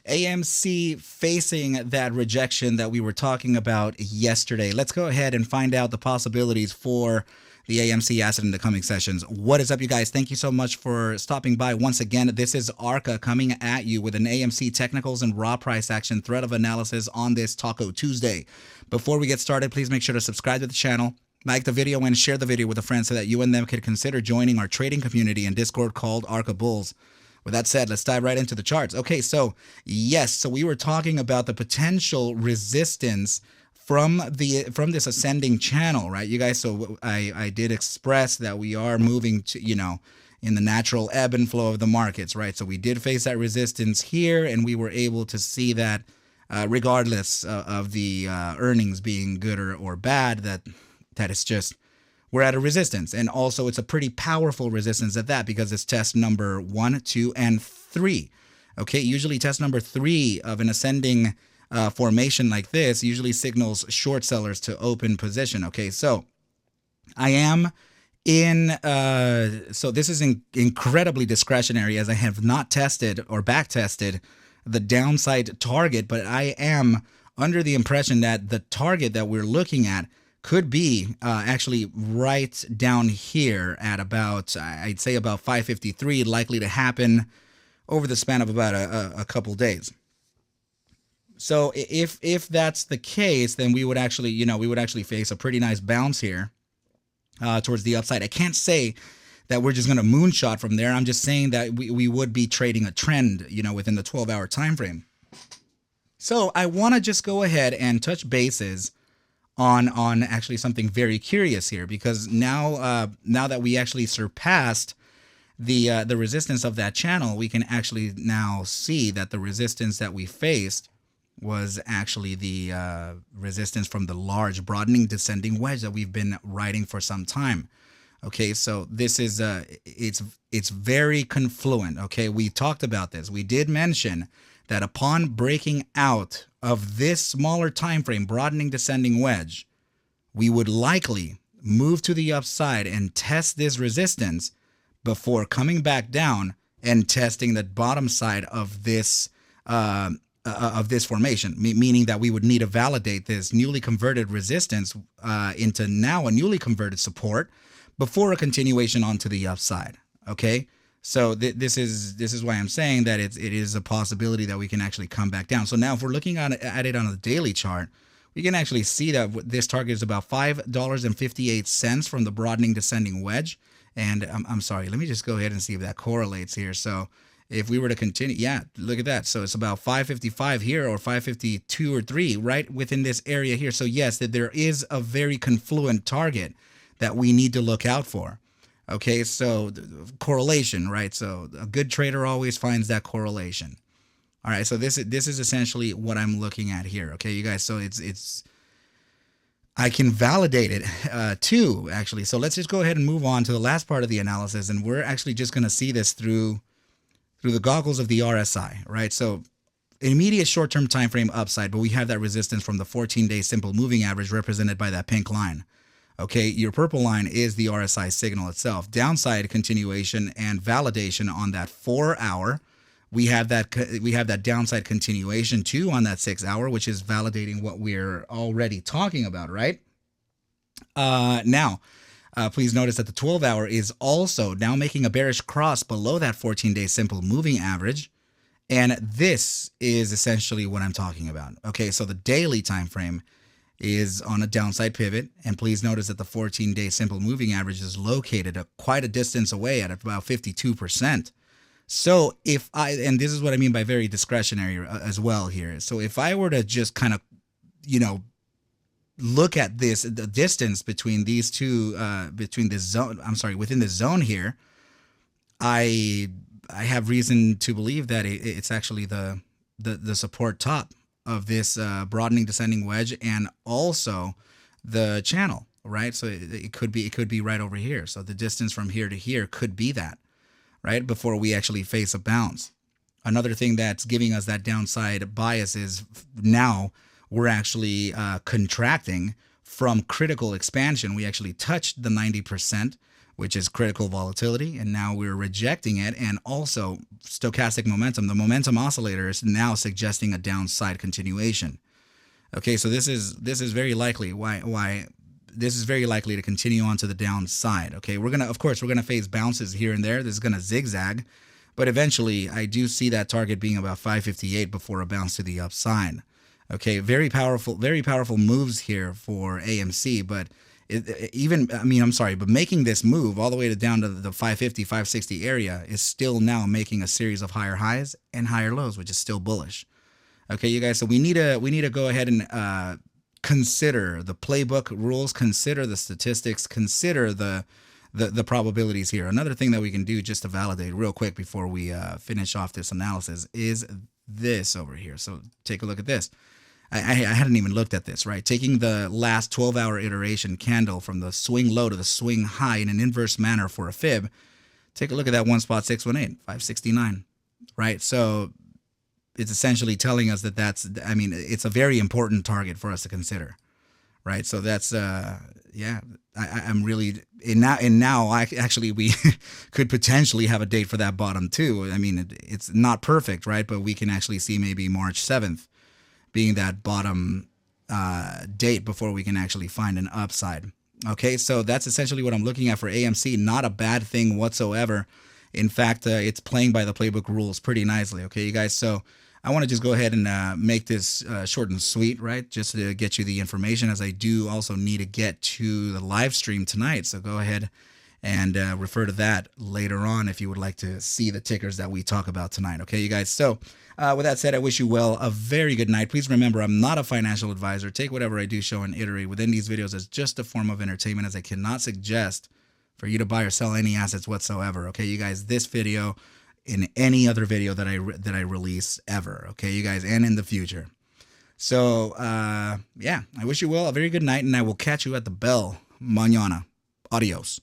AMC facing that rejection that we were talking about yesterday. Let's go ahead and find out the possibilities for the AMC asset in the coming sessions. What is up, you guys? Thank you so much for stopping by once again. This is Arca coming at you with an AMC technicals and raw price action thread of analysis on this Taco Tuesday. Before we get started, please make sure to subscribe to the channel, like the video, and share the video with a friend so that you and them could consider joining our trading community and Discord called Arca Bulls. With that said, let's dive right into the charts. Okay, so yes, so we were talking about the potential resistance from this ascending channel, right, you guys? So I did express that we are moving to, in the natural ebb and flow of the markets, right? So we did face that resistance here, and we were able to see that regardless of the earnings being good or bad, that it's just, we're at a resistance. And also it's a pretty powerful resistance at that, because it's test number 1, 2, and 3. Okay, usually test number 3 of an ascending formation like this usually signals short sellers to open position. Okay, so I am in, so this is incredibly discretionary, as I have not tested or back tested the downside target, but I am under the impression that the target that we're looking at could be actually right down here at about, I'd say about 553, likely to happen over the span of about a couple days. So if that's the case, then we would actually face a pretty nice bounce here towards the upside. I can't say that we're just going to moonshot from there. I'm just saying that we would be trading a trend, within the 12-hour time frame. So I want to just go ahead and touch bases on actually something very curious here, because now that we actually surpassed the resistance of that channel, we can actually now see that the resistance that we faced was actually the resistance from the large broadening descending wedge that we've been riding for some time. Okay, so this is it's very confluent. Okay, we talked about this. We did mention that upon breaking out of this smaller time frame broadening descending wedge, we would likely move to the upside and test this resistance before coming back down and testing the bottom side of this formation, meaning that we would need to validate this newly converted resistance into now a newly converted support before a continuation onto the upside. Okay, so this is why I'm saying that it is a possibility that we can actually come back down. So now if we're looking at it on a daily chart, we can actually see that this target is about $5.58 from the broadening descending wedge. And I'm sorry, let me just go ahead and see if that correlates here. So if we were to continue, yeah, look at that. So it's about 555 here, or 552 or 3, right within this area here. So yes, that there is a very confluent target that we need to look out for. Okay, so correlation, right? So a good trader always finds that correlation. All right, so this is essentially what I'm looking at here. Okay, you guys, so it's I can validate it too, actually. So let's just go ahead and move on to the last part of the analysis, and we're actually just going to see this through the goggles of the RSI, right? So immediate short-term time frame upside, but we have that resistance from the 14-day simple moving average represented by that pink line. Okay, your purple line is the RSI signal itself. Downside continuation and validation on that 4-hour. We have that downside continuation too on that 6-hour, which is validating what we're already talking about, right? Now, please notice that the 12-hour is also now making a bearish cross below that 14-day simple moving average. And this is essentially what I'm talking about. Okay, so the daily time frame is on a downside pivot, and please notice that the 14-day simple moving average is located quite a distance away at about 52%. So and this is what I mean by very discretionary as well here. So if I were to just kind of, look at the distance between these two, between this zone, within this zone here, I have reason to believe that it's actually the support top of this broadening descending wedge, and also the channel, right? So it could be right over here. So the distance from here to here could be that, right? Before we actually face a bounce. Another thing that's giving us that downside bias is now we're actually contracting from critical expansion. We actually touched the 90% which is critical volatility, and now we're rejecting it. And also stochastic momentum, the momentum oscillator is now suggesting a downside continuation. Okay, so this is very likely why this is very likely to continue on to the downside. Okay, of course we're gonna face bounces here and there. This is gonna zigzag, but eventually I do see that target being about 558 before a bounce to the upside. Okay, very powerful moves here for AMC, but but making this move all the way down to the 550, 560 area is still now making a series of higher highs and higher lows, which is still bullish. Okay, you guys, so we need to go ahead and consider the playbook rules, consider the statistics, consider the probabilities here. Another thing that we can do just to validate real quick before we finish off this analysis is this over here. So take a look at this. I hadn't even looked at this, right? Taking the last 12-hour iteration candle from the swing low to the swing high in an inverse manner for a fib. Take a look at that 1.618, 569, right? So it's essentially telling us that it's a very important target for us to consider, right? So that's, I'm really, and now actually we could potentially have a date for that bottom too. I mean, it's not perfect, right? But we can actually see maybe March 7th being that bottom date before we can actually find an upside. Okay, so that's essentially what I'm looking at for AMC. Not a bad thing whatsoever. In fact, it's playing by the playbook rules pretty nicely. Okay, you guys, so I want to just go ahead and make this short and sweet, right? Just to get you the information, as I do also need to get to the live stream tonight. So go ahead and refer to that later on if you would like to see the tickers that we talk about tonight. Okay, you guys. So with that said, I wish you well a very good night. Please remember, I'm not a financial advisor. Take whatever I do show and iterate within these videos as just a form of entertainment, as I cannot suggest for you to buy or sell any assets whatsoever. Okay, you guys, this video in any other video that I release ever. Okay, you guys, and in the future. So yeah, I wish you well a very good night, and I will catch you at the bell mañana. Adios.